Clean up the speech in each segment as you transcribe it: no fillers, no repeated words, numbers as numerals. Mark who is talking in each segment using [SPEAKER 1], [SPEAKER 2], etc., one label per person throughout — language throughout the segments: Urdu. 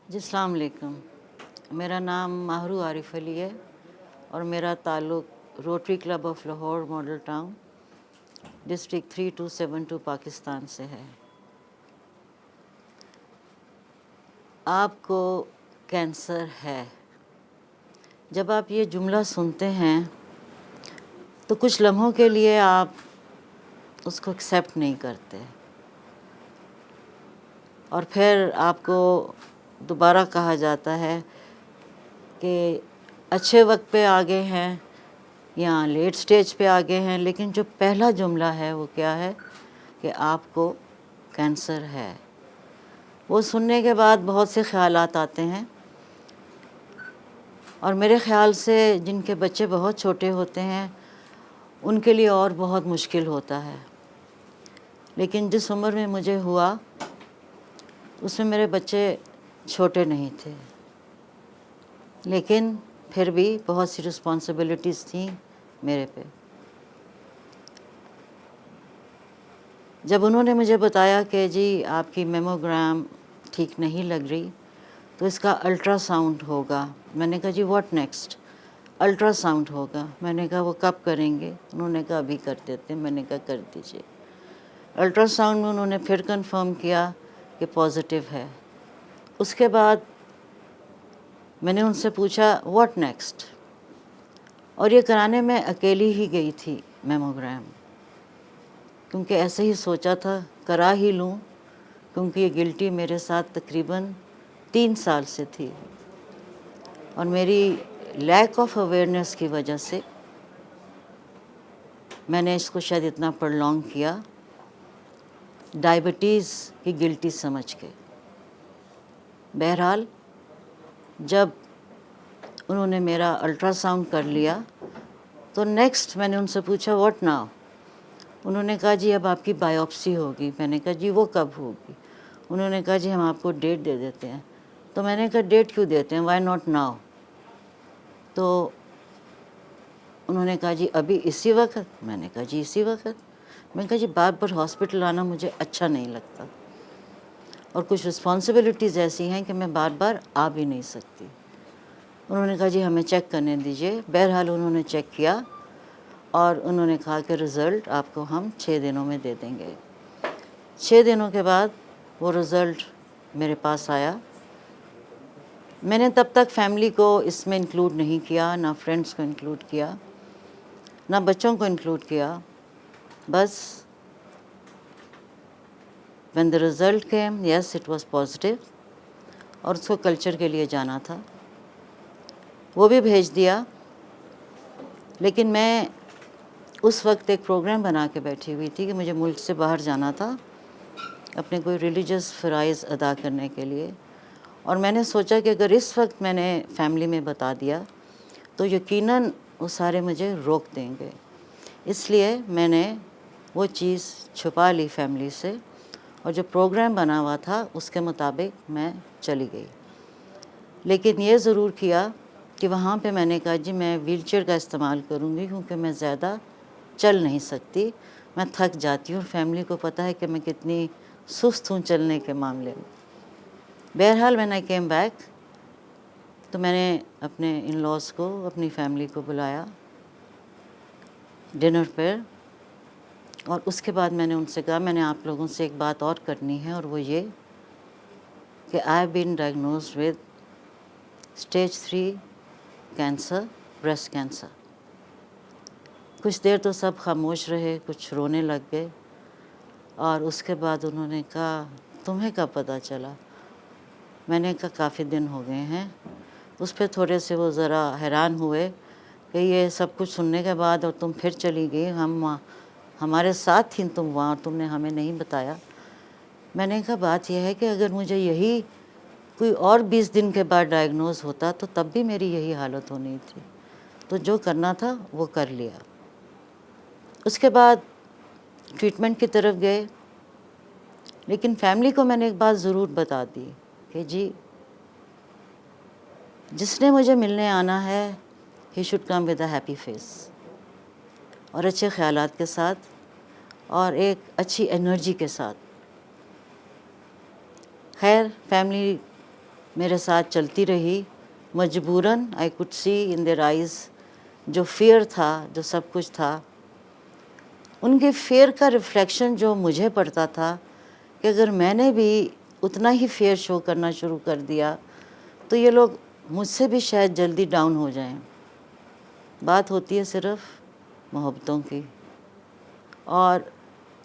[SPEAKER 1] جی السلام علیکم. میرا نام ماہرو عارف علی ہے اور میرا تعلق Rotary club of Lahore model town district 3272 Pakistan سے ہے. آپ کو کینسر ہے. جب آپ یہ جملہ سنتے ہیں تو کچھ لمحوں کے لیے آپ اس کو ایکسیپٹ نہیں کرتے اور پھر آپ کو دوبارہ کہا جاتا ہے کہ اچھے وقت پہ آگے ہیں یا لیٹ سٹیج پہ آگے ہیں، لیکن جو پہلا جملہ ہے وہ کیا ہے کہ آپ کو کینسر ہے. وہ سننے کے بعد بہت سے خیالات آتے ہیں اور میرے خیال سے جن کے بچے بہت چھوٹے ہوتے ہیں ان کے لیے اور بہت مشکل ہوتا ہے. لیکن جس عمر میں مجھے ہوا اس میں میرے بچے چھوٹے نہیں تھے، لیکن پھر بھی بہت سی رسپانسبلٹیز تھیں میرے پہ. جب انہوں نے مجھے بتایا کہ جی آپ کی میموگرام ٹھیک نہیں لگ رہی تو اس کا الٹرا ساؤنڈ ہوگا، میں نے کہا جی واٹ نیکسٹ؟ الٹرا ساؤنڈ ہوگا. میں نے کہا وہ کب کریں گے؟ انہوں نے کہا ابھی کر دیتے ہیں. میں نے کہا کر دیجیے. الٹرا ساؤنڈ میں انہوں نے پھر کنفرم کیا کہ پازیٹیو ہے. اس کے بعد میں نے ان سے پوچھا واٹ نیکسٹ؟ اور یہ کرانے میں اکیلی ہی گئی تھی میموگرام، کیونکہ ایسے ہی سوچا تھا کرا ہی لوں، کیونکہ یہ گلٹی میرے ساتھ تقریباً 3 سال سے تھی اور میری لیک آف اویئرنیس کی وجہ سے میں نے اس کو شاید اتنا پرلونگ کیا، ڈائبٹیز کی گلٹی سمجھ کے. بہرحال جب انہوں نے میرا الٹرا ساؤنڈ کر لیا تو نیکسٹ میں نے ان سے پوچھا واٹ ناؤ؟ انہوں نے کہا جی اب آپ کی بائیوپسی ہوگی. میں نے کہا جی وہ کب ہوگی؟ انہوں نے کہا جی ہم آپ کو ڈیٹ دے دیتے ہیں. تو میں نے کہا ڈیٹ کیوں دیتے ہیں؟ Why not now? تو انہوں نے کہا جی ابھی اسی وقت؟ میں نے کہا جی اسی وقت. میں نے کہا جی بار بار ہاسپٹل آنا مجھے اچھا نہیں لگتا اور کچھ رسپانسبلٹیز ایسی ہیں کہ میں بار بار آ بھی نہیں سکتی. انہوں نے کہا جی ہمیں چیک کرنے دیجیے. بہرحال انہوں نے چیک کیا اور انہوں نے کہا کہ رزلٹ آپ کو ہم 6 دنوں میں دے دیں گے. 6 دنوں کے بعد وہ رزلٹ میرے پاس آیا. میں نے تب تک فیملی کو اس میں انکلوڈ نہیں کیا، نہ فرینڈس کو انکلوڈ کیا، نہ بچوں کو انکلوڈ کیا. بس when the result came, yes it was positive اور اس کو کلچر کے لیے جانا تھا، وہ بھی بھیج دیا. لیکن میں اس وقت ایک پروگرام بنا کے بیٹھی ہوئی تھی کہ مجھے ملک سے باہر جانا تھا اپنے کوئی ریلیجس فرائض ادا کرنے کے لیے، اور میں نے سوچا کہ اگر اس وقت میں نے فیملی میں بتا دیا تو یقیناً وہ سارے مجھے روک دیں گے. اس لیے میں نے وہ چیز چھپا لی فیملی سے اور جو پروگرام بنا ہوا تھا اس کے مطابق میں چلی گئی. لیکن یہ ضرور کیا کہ وہاں پہ میں نے کہا جی میں ویل چیئر کا استعمال کروں گی کیونکہ میں زیادہ چل نہیں سکتی، میں تھک جاتی ہوں اور فیملی کو پتہ ہے کہ میں کتنی سست ہوں چلنے کے معاملے میں. بہرحال when I came back تو میں نے اپنے ان لاز کو، اپنی فیملی کو بلایا ڈنر پر، اور اس کے بعد میں نے ان سے کہا میں نے آپ لوگوں سے ایک بات اور کرنی ہے، اور وہ یہ کہ I have been diagnosed with stage 3 cancer, breast cancer. کچھ دیر تو سب خاموش رہے، کچھ رونے لگ گئے، اور اس کے بعد انہوں نے کہا تمہیں کب پتہ چلا؟ میں نے کہا کافی دن ہو گئے ہیں. اس پہ تھوڑے سے وہ ذرا حیران ہوئے کہ یہ سب کچھ سننے کے بعد اور تم پھر چلی گئی، ہمارے ساتھ تھیں تم وہاں اور تم نے ہمیں نہیں بتایا. میں نے کہا بات یہ ہے کہ اگر مجھے یہی کوئی اور 20 دن کے بعد ڈائگنوز ہوتا تو تب بھی میری یہی حالت ہونی تھی، تو جو کرنا تھا وہ کر لیا. اس کے بعد ٹریٹمنٹ کی طرف گئے، لیکن فیملی کو میں نے ایک بات ضرور بتا دی کہ جی جس نے مجھے ملنے آنا ہے ہی should come with a happy face, اور اچھے خیالات کے ساتھ اور ایک اچھی انرجی کے ساتھ. خیر فیملی میرے ساتھ چلتی رہی. مجبوراً I could see in their eyes جو فیئر تھا، جو سب کچھ تھا، ان کے فیئر کا ریفلیکشن جو مجھے پڑتا تھا کہ اگر میں نے بھی اتنا ہی فیئر شو کرنا شروع کر دیا تو یہ لوگ مجھ سے بھی شاید جلدی ڈاؤن ہو جائیں. بات ہوتی ہے صرف محبتوں کی، اور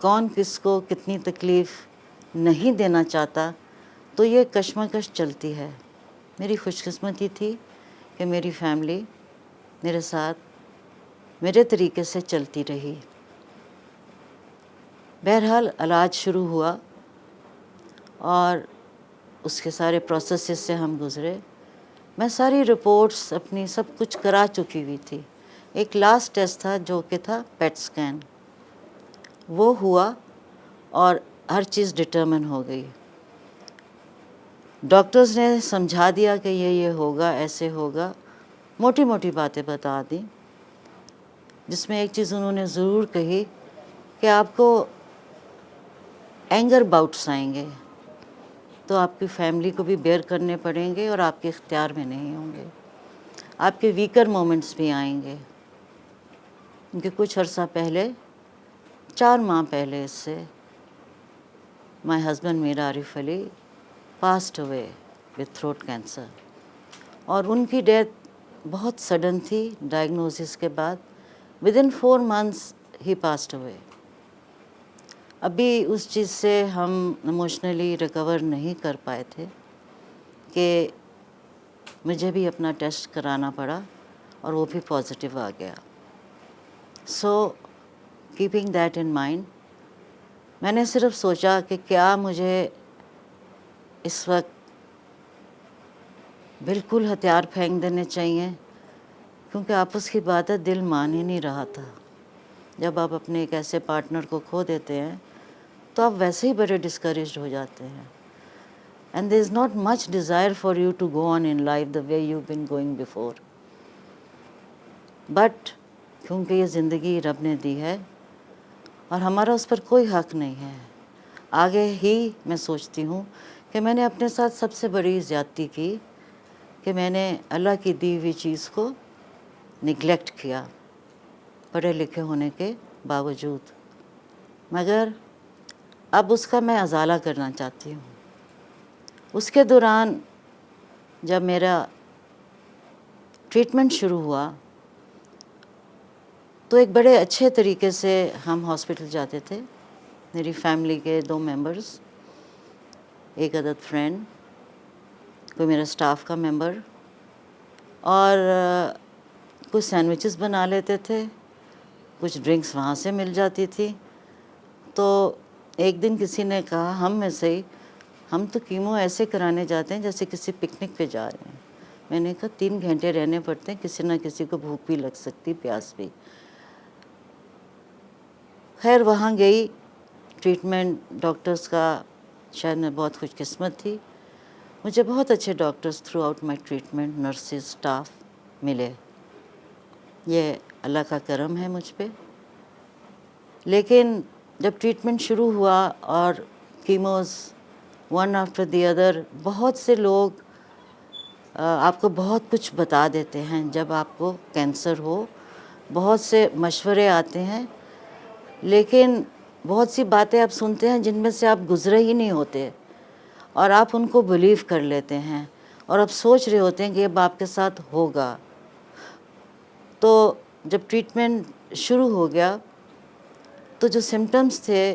[SPEAKER 1] کون کس کو کتنی تکلیف نہیں دینا چاہتا، تو یہ کشمکش چلتی ہے. میری خوش قسمتی تھی کہ میری فیملی میرے ساتھ میرے طریقے سے چلتی رہی. بہرحال علاج شروع ہوا اور اس کے سارے پروسیسز سے ہم گزرے. میں ساری رپورٹس اپنی سب کچھ کرا چکی ہوئی تھی. ایک لاسٹ ٹیسٹ تھا جو کہ تھا پیٹ سکین، وہ ہوا اور ہر چیز ڈٹرمن ہو گئی. ڈاکٹرز نے سمجھا دیا کہ یہ ہوگا، ایسے ہوگا، موٹی موٹی باتیں بتا دیں، جس میں ایک چیز انہوں نے ضرور کہی کہ آپ کو اینگر باؤٹس آئیں گے تو آپ کی فیملی کو بھی بیئر کرنے پڑیں گے اور آپ کے اختیار میں نہیں ہوں گے. آپ کے ویکر مومنٹس بھی آئیں گے. کیونکہ کچھ عرصہ پہلے، 4 ماہ پہلے اس سے، مائی ہسبینڈ میرا Arif Ali passed away with throat cancer, اور ان کی ڈیتھ بہت سڈن تھی. ڈائگنوسس کے بعد with in 4 months he passed away. ابھی اس چیز سے ہم ایموشنلی ریکور نہیں کر پائے تھے کہ مجھے بھی اپنا ٹیسٹ کرانا پڑا اور وہ بھی پازیٹیو آ گیا. So keeping that in mind, میں نے صرف سوچا کہ کیا مجھے اس وقت بالکل ہتھیار پھینک دینے چاہیے، کیونکہ آپس کی بات ہے، دل مان ہی نہیں رہا تھا. جب آپ اپنے ایک ایسے پارٹنر کو کھو دیتے ہیں تو آپ ویسے ہی بڑے ڈسکریجڈ ہو جاتے ہیں. And there is not much desire for you to go on in life the way you been going before. But کیونکہ یہ زندگی رب نے دی ہے اور ہمارا اس پر کوئی حق نہیں ہے. آگے ہی میں سوچتی ہوں کہ میں نے اپنے ساتھ سب سے بڑی زیادتی کی کہ میں نے اللہ کی دی ہوئی چیز کو نگلیکٹ کیا، پڑھے لکھے ہونے کے باوجود. مگر اب اس کا میں ازالہ کرنا چاہتی ہوں. اس کے دوران جب میرا ٹریٹمنٹ شروع ہوا تو ایک بڑے اچھے طریقے سے ہم ہاسپٹل جاتے تھے. میری فیملی کے 2 ممبرز، ایک عدد فرینڈ، کوئی میرا اسٹاف کا ممبر، اور کچھ سینڈوچز بنا لیتے تھے، کچھ ڈرنکس وہاں سے مل جاتی تھی. تو ایک دن کسی نے کہا ہم میں سے ہی، ہم تو کیمو ایسے کرانے جاتے ہیں جیسے کسی پکنک پہ جا رہے ہیں. میں نے کہا 3 گھنٹے رہنے پڑتے ہیں، کسی نہ کسی کو بھوک بھی لگ سکتی، پیاس بھی. خیر وہاں گئی، ٹریٹمنٹ ڈاکٹرز کا، شاید میں بہت خوش قسمت تھی، مجھے بہت اچھے doctors through out my treatment, nurses, staff ملے. یہ اللہ کا کرم ہے مجھ پہ. لیکن جب ٹریٹمنٹ شروع ہوا اور کیموز ون آفٹر دی ادر، بہت سے لوگ آپ کو بہت کچھ بتا دیتے ہیں. جب آپ کو کینسر ہو بہت سے مشورے آتے ہیں، لیکن بہت سی باتیں آپ سنتے ہیں جن میں سے آپ گزرے ہی نہیں ہوتے، اور آپ ان کو بلیو کر لیتے ہیں اور آپ سوچ رہے ہوتے ہیں کہ اب آپ کے ساتھ ہوگا. تو جب ٹریٹمنٹ شروع ہو گیا تو جو سمٹمز تھے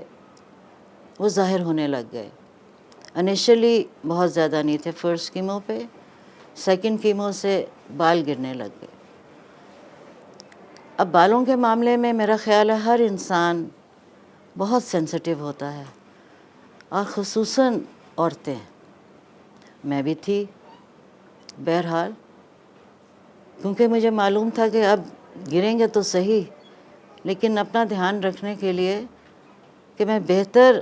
[SPEAKER 1] وہ ظاہر ہونے لگ گئے. انیشلی بہت زیادہ نہیں تھے فرسٹ کیمو پہ، سیکنڈ کیمو سے بال گرنے لگ گئے. اب بالوں کے معاملے میں میرا خیال ہے ہر انسان بہت سینسٹیو ہوتا ہے، اور خصوصاً عورتیں. میں بھی تھی. بہرحال کیونکہ مجھے معلوم تھا کہ اب گریں گے تو صحیح، لیکن اپنا دھیان رکھنے کے لیے کہ میں بہتر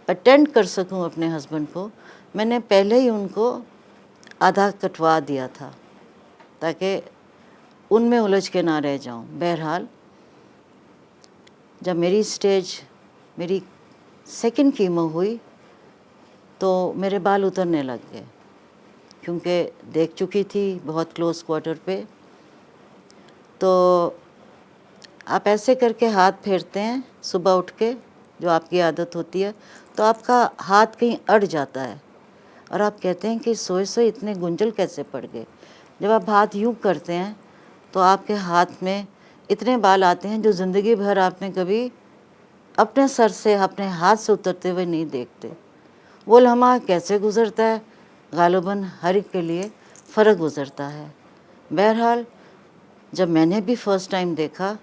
[SPEAKER 1] اٹینڈ کر سکوں اپنے ہسبینڈ کو، میں نے پہلے ہی ان کو آدھا کٹوا دیا تھا تاکہ ان میں الجھ کے نہ رہ جاؤں. بہرحال جب میری سیکنڈ کیمو ہوئی تو میرے بال اترنے لگ گئے. کیونکہ دیکھ چکی تھی بہت کلوز کوارٹر پہ. تو آپ ایسے کر کے ہاتھ پھیرتے ہیں صبح اٹھ کے، جو آپ کی عادت ہوتی ہے، تو آپ کا ہاتھ کہیں اڑ جاتا ہے اور آپ کہتے ہیں کہ سوئے سوئے اتنے گنجل کیسے پڑ گئے. جب آپ ہاتھ یوں کرتے ہیں تو آپ کے ہاتھ میں اتنے بال آتے ہیں جو زندگی بھر آپ نے کبھی اپنے سر سے، اپنے ہاتھ سے اترتے ہوئے نہیں دیکھتے. وہ لمحہ کیسے گزرتا ہے، غالباً ہر ایک کے لیے فرق گزرتا ہے. بہرحال جب میں نے بھی فرسٹ ٹائم دیکھا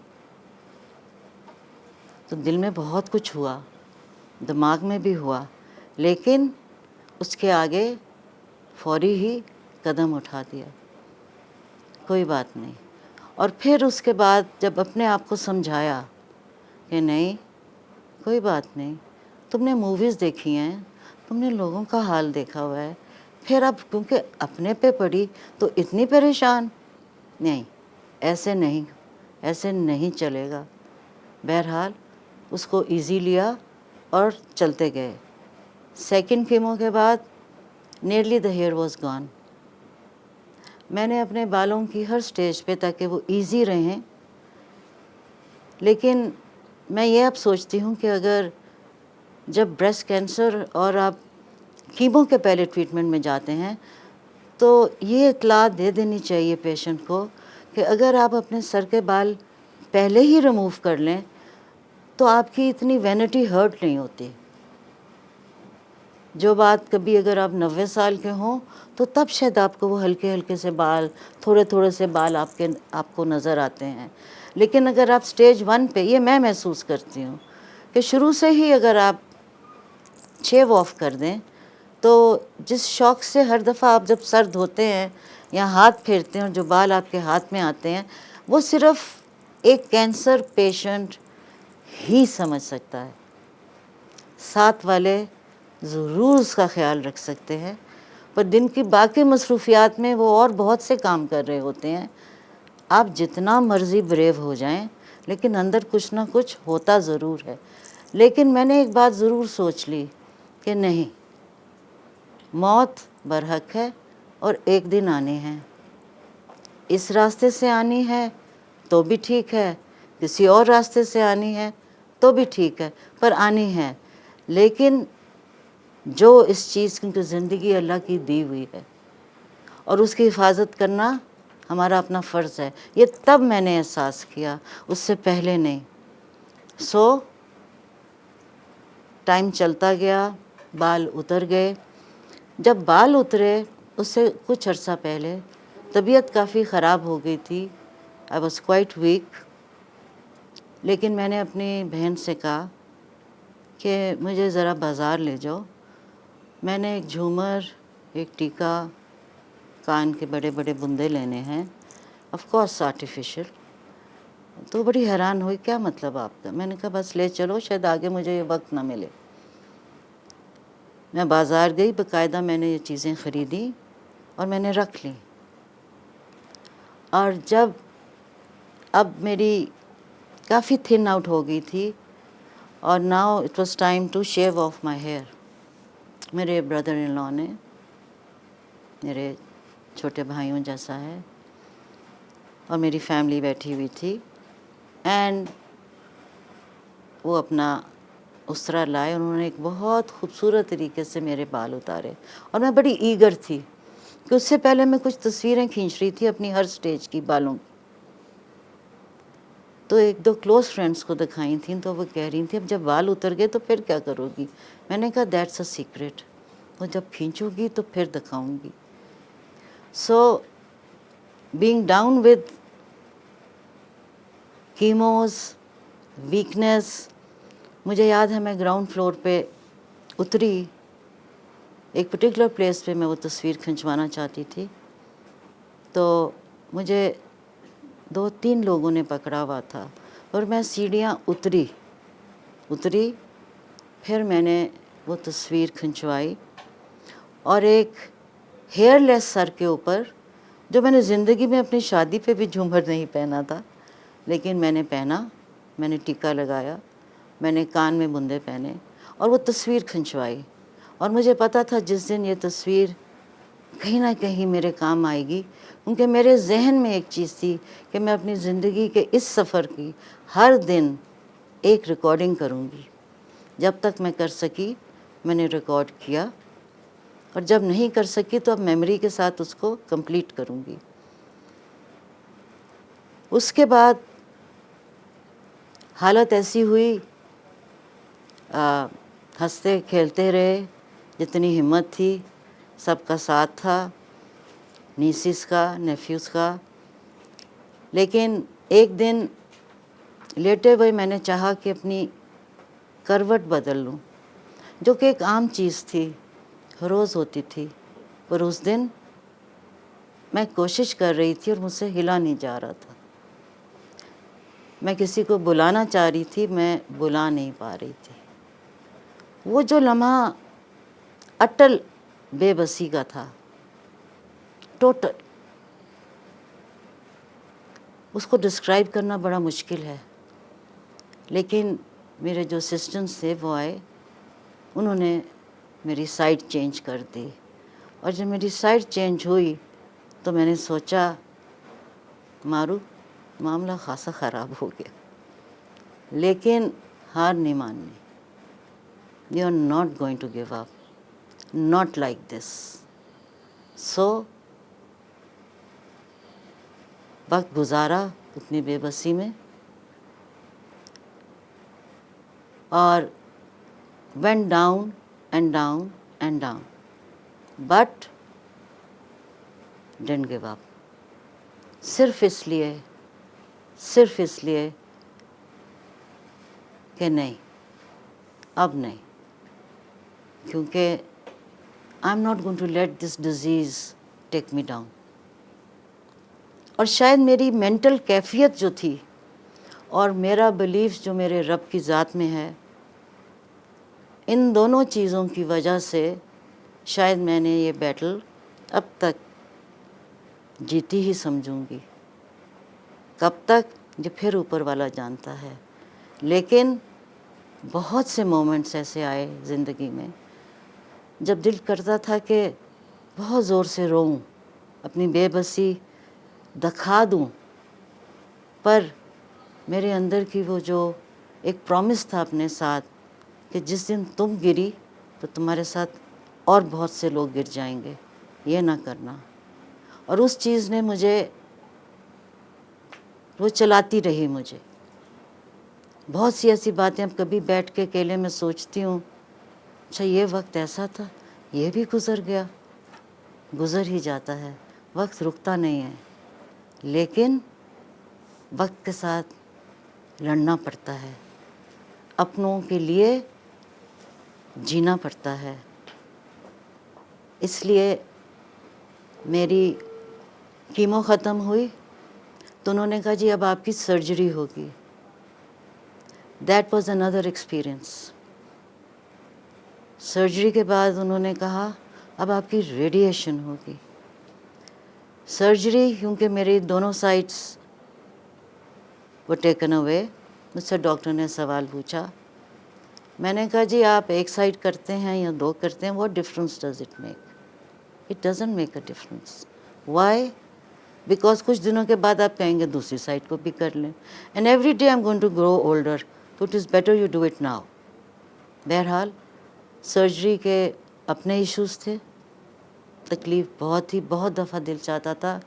[SPEAKER 1] تو دل میں بہت کچھ ہوا، دماغ میں بھی ہوا، لیکن اس کے آگے فوری ہی قدم اٹھا دیا، کوئی بات نہیں. اور پھر اس کے بعد جب اپنے آپ کو سمجھایا کہ نہیں کوئی بات نہیں، تم نے موویز دیکھی ہیں، تم نے لوگوں کا حال دیکھا ہوا ہے، پھر اب کیونکہ اپنے پہ پڑی تو اتنی پریشان نہیں، ایسے نہیں چلے گا. بہرحال اس کو ایزی لیا اور چلتے گئے. سیکنڈ کیمو کے بعد nearly the hair was gone. میں نے اپنے بالوں کی ہر سٹیج پہ، تاکہ وہ ایزی رہیں، لیکن میں یہ اب سوچتی ہوں کہ اگر جب بریسٹ کینسر اور آپ کیمو کے پہلے ٹریٹمنٹ میں جاتے ہیں تو یہ اطلاع دے دینی چاہیے پیشنٹ کو کہ اگر آپ اپنے سر کے بال پہلے ہی ریموو کر لیں تو آپ کی اتنی وینٹی ہرٹ نہیں ہوتی. جو بات کبھی اگر آپ 90 سال کے ہوں تو تب شاید آپ کو وہ ہلکے ہلکے سے بال، تھوڑے تھوڑے سے بال آپ کو نظر آتے ہیں. لیکن اگر آپ سٹیج 1 پہ، یہ میں محسوس کرتی ہوں کہ شروع سے ہی اگر آپ شیو آف کر دیں تو جس شوق سے ہر دفعہ آپ جب سر دھوتے ہیں یا ہاتھ پھیرتے ہیں اور جو بال آپ کے ہاتھ میں آتے ہیں، وہ صرف ایک کینسر پیشنٹ ہی سمجھ سکتا ہے. ساتھ والے ضرور اس کا خیال رکھ سکتے ہیں، پر دن کی باقی مصروفیات میں وہ اور بہت سے کام کر رہے ہوتے ہیں. آپ جتنا مرضی بریو ہو جائیں لیکن اندر کچھ نہ کچھ ہوتا ضرور ہے. لیکن میں نے ایک بات ضرور سوچ لی کہ نہیں، موت برحق ہے اور ایک دن آنی ہے. اس راستے سے آنی ہے تو بھی ٹھیک ہے، کسی اور راستے سے آنی ہے تو بھی ٹھیک ہے، پر آنی ہے. لیکن جو اس چیز کی زندگی اللہ کی دی ہوئی ہے اور اس کی حفاظت کرنا ہمارا اپنا فرض ہے، یہ تب میں نے احساس کیا، اس سے پہلے نہیں. ٹائم چلتا گیا، بال اتر گئے. جب بال اترے اس سے کچھ عرصہ پہلے طبیعت کافی خراب ہو گئی تھی. I was quite weak. لیکن میں نے اپنی بہن سے کہا کہ مجھے ذرا بازار لے جاؤ. میں نے ایک جھومر، ایک ٹیکا، کان کے بڑے بڑے بندے لینے ہیں، آف کورس آرٹیفیشل. تو بڑی حیران ہوئی، کیا مطلب آپ کا؟ میں نے کہا بس لے چلو، شاید آگے مجھے یہ وقت نہ ملے. میں بازار گئی، باقاعدہ میں نے یہ چیزیں خریدی اور میں نے رکھ لیں. اور جب اب میری کافی تھن آؤٹ ہو گئی تھی اور now it was time to shave off my hair. میرے بردر ان لا نے، میرے چھوٹے بھائیوں جیسا ہے، اور میری فیملی بیٹھی ہوئی تھی، اینڈ وہ اپنا اسرا لائے. انہوں نے ایک بہت خوبصورت طریقے سے میرے بال اتارے اور میں بڑی ایگر تھی کہ اس سے پہلے میں کچھ تصویریں کھینچ رہی تھی اپنی ہر سٹیج کی بالوں کی. تو ایک دو کلوز فرینڈس کو دکھائی تھیں تو وہ کہہ رہی تھیں اب جب بال اتر گئے تو پھر کیا کرو گی؟ میں نے کہا دیٹس اے سیکرٹ، وہ جب کھینچو گی تو پھر دکھاؤں گی. So being down with chemos, weakness. مجھے یاد ہے میں گراؤنڈ فلور پہ اتری، ایک پرٹیکولر پلیس پہ میں وہ تصویر کھنچوانا چاہتی تھی، تو مجھے 2-3 لوگوں نے پکڑا ہوا تھا اور میں سیڑھیاں اتری. پھر میں نے وہ تصویر کھنچوائی اور ایک ہیئر لیس سر کے اوپر، جو میں نے زندگی میں اپنی شادی پہ بھی جھومر نہیں پہنا تھا، لیکن میں نے پہنا. میں نے ٹیکا لگایا، میں نے کان میں بندے پہنے اور وہ تصویر کھنچوائی. اور مجھے پتا تھا جس دن یہ تصویر کہیں نہ کہیں میرے کام آئے گی، کیونکہ میرے ذہن میں ایک چیز تھی کہ میں اپنی زندگی کے اس سفر کی ہر دن ایک ریکارڈنگ کروں گی. جب تک میں کر سکی میں نے ریکارڈ کیا، اور جب نہیں کر سکی تو اب میموری کے ساتھ اس کو کمپلیٹ کروں گی. اس کے بعد حالت ایسی ہوئی، ہنستے کھیلتے رہے، جتنی ہمت تھی سب کا ساتھ تھا، نیسیز کا، نیفیوز کا. لیکن ایک دن لیٹے ہوئے میں نے چاہا کہ اپنی کروٹ بدل لوں، جو کہ ایک عام چیز تھی، روز ہوتی تھی، پر اس دن میں کوشش کر رہی تھی اور مجھ سے ہلا نہیں جا رہا تھا. میں کسی کو بلانا چاہ رہی تھی، میں بلا نہیں پا رہی تھی. وہ جو لمحہ اٹل بے بسی کا تھا، ٹوٹل، اس کو ڈسکرائب کرنا بڑا مشکل ہے. لیکن میرے جو اسسٹنٹس تھے وہ آئے، انہوں نے میری سائڈ چینج کر دی. اور جب میری سائڈ چینج ہوئی تو میں نے سوچا مارو معاملہ خاصا خراب ہو گیا. لیکن ہار نہیں ماننی. You are not going to give up, not like this. So وقت گزارا اتنی بے بسی میں، اور went down and down and down, but didn't give up. صرف اس لیے کہ نہیں، اب نہیں، کیونکہ I'm not going to let this disease take me down. اور شاید میری مینٹل کیفیت جو تھی اور میرا بلیف جو میرے رب کی ذات میں ہے، ان دونوں چیزوں کی وجہ سے شاید میں نے یہ بیٹل اب تک جیتی ہی سمجھوں گی. کب تک یہ پھر اوپر والا جانتا ہے. لیکن بہت سے مومنٹس ایسے آئے زندگی میں جب دل کرتا تھا کہ بہت زور سے روؤں، اپنی بے بسی دکھا دوں، پر میرے اندر کی وہ جو ایک پرومس تھا اپنے ساتھ کہ جس دن تم گری تو تمہارے ساتھ اور بہت سے لوگ گر جائیں گے، یہ نہ کرنا. اور اس چیز نے مجھے، وہ چلاتی رہی مجھے. بہت سی ایسی باتیں اب کبھی بیٹھ کے اکیلے میں سوچتی ہوں، اچھا یہ وقت ایسا تھا، یہ بھی گزر گیا. گزر ہی جاتا ہے، وقت رکتا نہیں ہے. لیکن وقت کے ساتھ لڑنا پڑتا ہے، اپنوں کے لیے جینا پڑتا ہے. اس لیے میری کیمو ختم ہوئی تو انہوں نے کہا جی اب آپ کی سرجری ہوگی. That was another experience. Surgery کے بعد انہوں نے کہا اب آپ کی ریڈیشن ہوگی. سرجری کیونکہ میری دونوں سائڈس وہ ٹیکن اوے. مجھ سے ڈاکٹر نے سوال پوچھا، میں نے کہا جی آپ ایک سائڈ کرتے ہیں یا دو کرتے ہیں، what difference does it make? It doesn't make a difference. Why? Because کچھ دنوں کے بعد آپ کہیں گے دوسری سائڈ کو بھی کر لیں. And every day I'm going to grow older, so it is better you do it now. بہرحال سرجری کے اپنے ایشوز تھے، تکلیف بہت ہی، بہت دفعہ دل چاہتا تھا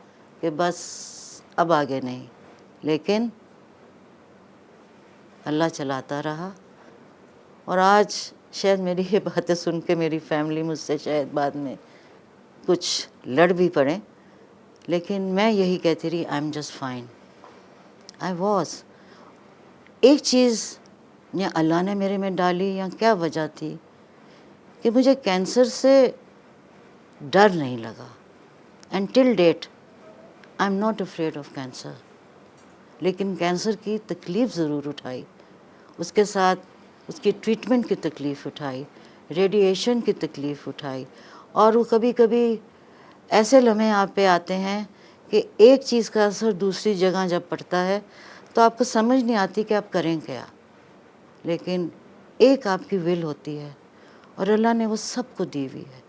[SPEAKER 1] کہ بس اب آگے نہیں. لیکن اللہ چلاتا رہا. اور آج شاید میری یہ باتیں سن کے میری فیملی مجھ سے شاید بعد میں کچھ لڑ بھی پڑیں، لیکن میں یہی کہتی رہی I am just fine. I was. ایک چیز یا اللہ نے میرے میں ڈالی یا کیا وجہ تھی کہ مجھے کینسر سے ڈر نہیں لگا. And till date I am not afraid of cancer. لیکن کینسر کی تکلیف ضرور اٹھائی، اس کے ساتھ اس کی ٹریٹمنٹ کی تکلیف اٹھائی، ریڈیشن کی تکلیف اٹھائی. اور وہ کبھی کبھی ایسے لمحے آپ پہ آتے ہیں کہ ایک چیز کا اثر دوسری جگہ جب پڑتا ہے تو آپ کو سمجھ نہیں آتی کہ آپ کریں کیا. لیکن ایک آپ کی ول ہوتی ہے اور اللہ نے وہ سب کو دی ہوئی ہے،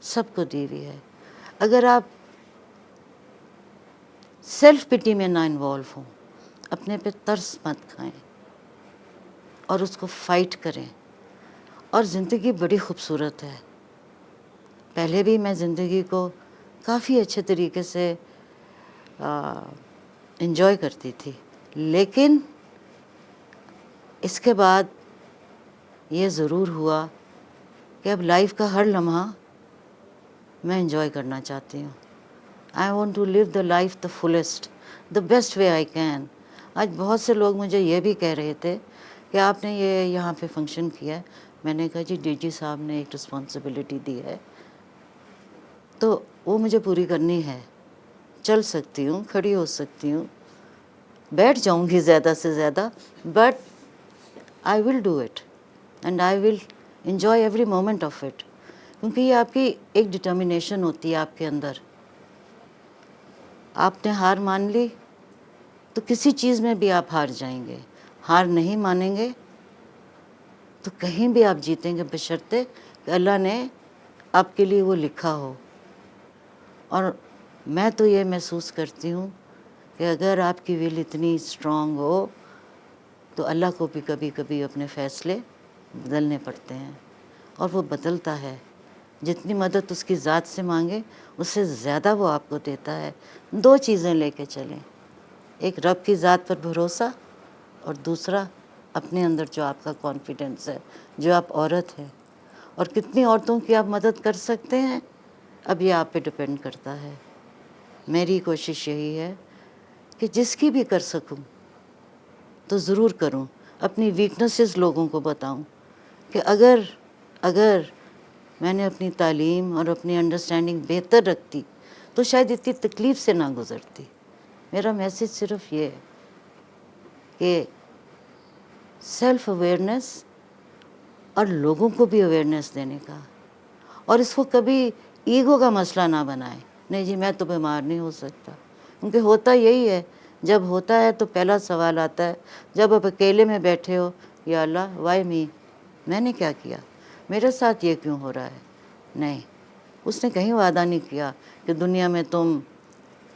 [SPEAKER 1] سب کو دی ہوئی ہے. اگر آپ سیلف پٹی میں نہ انوالو ہوں، اپنے پہ ترس مت کھائیں اور اس کو فائٹ کریں. اور زندگی بڑی خوبصورت ہے. پہلے بھی میں زندگی کو کافی اچھے طریقے سے انجوائے کرتی تھی، لیکن اس کے بعد یہ ضرور ہوا کہ اب لائف کا ہر لمحہ میں انجوائے کرنا چاہتی ہوں. I want to live the life the fullest, the best way I can. آج بہت سے لوگ مجھے یہ بھی کہہ رہے تھے کہ آپ نے یہ یہاں پہ فنکشن کیا ہے. میں نے کہا جی ڈی جی صاحب نے ایک رسپانسبلٹی دی ہے تو وہ مجھے پوری کرنی ہے. چل سکتی ہوں، کھڑی ہو سکتی ہوں، بیٹھ جاؤں گی زیادہ سے زیادہ، but I will do it and I will enjoy every moment of it. کیونکہ یہ آپ کی ایک ڈٹرمنیشن ہوتی ہے آپ کے اندر. آپ نے ہار مان لی تو کسی چیز میں بھی آپ ہار جائیں گے. ہار نہیں مانیں گے تو کہیں بھی آپ جیتیں گے، بشرطے کہ اللہ نے آپ کے لیے وہ لکھا ہو. اور میں تو یہ محسوس کرتی ہوں کہ اگر آپ کی ول اتنی اسٹرانگ ہو تو اللہ کو بھی کبھی کبھی اپنے فیصلے بدلنے پڑتے ہیں، اور وہ بدلتا ہے. جتنی مدد اس کی ذات سے مانگے اس سے زیادہ وہ آپ کو دیتا ہے. دو چیزیں لے کے چلیں، ایک رب کی ذات پر بھروسہ، اور دوسرا اپنے اندر جو آپ کا کانفیڈنس ہے، جو آپ عورت ہیں. اور کتنی عورتوں کی آپ مدد کر سکتے ہیں اب یہ آپ پہ ڈپینڈ کرتا ہے. میری کوشش یہی ہے کہ جس کی بھی کر سکوں تو ضرور کروں. اپنی ویکنسز لوگوں کو بتاؤں کہ اگر میں نے اپنی تعلیم اور اپنی انڈرسٹینڈنگ بہتر رکھتی تو شاید اتنی تکلیف سے نہ گزرتی. میرا میسیج صرف یہ ہے کہ سیلف اویئرنیس اور لوگوں کو بھی اویئرنیس دینے کا، اور اس کو کبھی ایگو کا مسئلہ نہ بنائیں. نہیں جی میں تو بیمار نہیں ہو سکتا، کیونکہ ہوتا یہی ہے. جب ہوتا ہے تو پہلا سوال آتا ہے جب آپ اکیلے میں بیٹھے ہو، یا اللہ وائی می، میں نے کیا کیا، میرے ساتھ یہ کیوں ہو رہا ہے. نہیں، اس نے کہیں وعدہ نہیں کیا کہ دنیا میں تم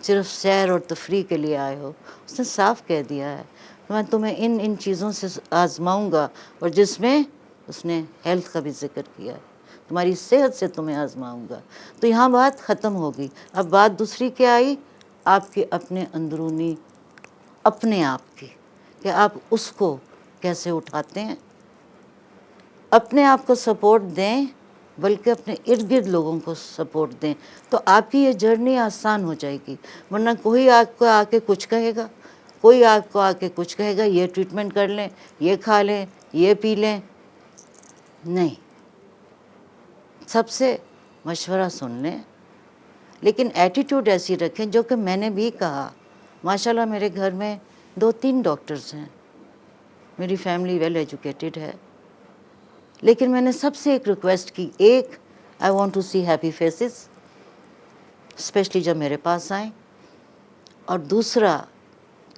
[SPEAKER 1] صرف سیر اور تفریح کے لیے آئے ہو. اس نے صاف کہہ دیا ہے میں تمہیں ان چیزوں سے آزماؤں گا، اور جس میں اس نے ہیلتھ کا بھی ذکر کیا ہے، تمہاری صحت سے تمہیں آزماؤں گا. تو یہاں بات ختم ہوگی. اب بات دوسری کیا آئی؟ آپ کے اپنے اندرونی، اپنے آپ کی، کہ آپ اس کو کیسے اٹھاتے ہیں. اپنے آپ کو سپورٹ دیں، بلکہ اپنے ارد گرد لوگوں کو سپورٹ دیں، تو آپ کی یہ جرنی آسان ہو جائے گی. ورنہ کوئی آپ کو آ کے کچھ کہے گا، کوئی آپ کو آ کے کچھ کہے گا، یہ ٹریٹمنٹ کر لیں، یہ کھا لیں، یہ پی لیں. نہیں، سب سے مشورہ سن لیں، لیکن ایٹیٹیوڈ ایسی رکھیں جو کہ میں نے بھی کہا. ماشاءاللہ میرے گھر میں 2-3 ڈاکٹرز ہیں، میری فیملی ویل ایجوکیٹڈ ہے، لیکن میں نے سب سے ایک ریکویسٹ کی. ایک، I want to see happy faces, especially جب میرے پاس آئیں. اور دوسرا،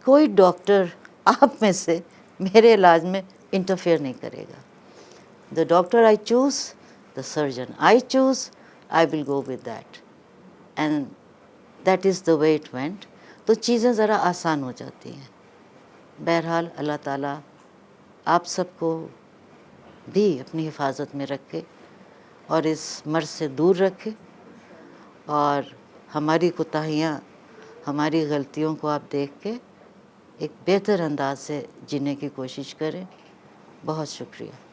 [SPEAKER 1] کوئی ڈاکٹر آپ میں سے میرے علاج میں انٹرفیئر نہیں کرے گا. The doctor I choose, the surgeon I choose, I will go with that. And that is the way it went. تو چیزیں ذرا آسان ہو جاتی ہیں. بہرحال اللہ تعالیٰ آپ سب کو بھی اپنی حفاظت میں رکھے اور اس مرض سے دور رکھے، اور ہماری کوتاہیاں، ہماری غلطیوں کو آپ دیکھ کے ایک بہتر انداز سے جینے کی کوشش کریں. بہت شکریہ.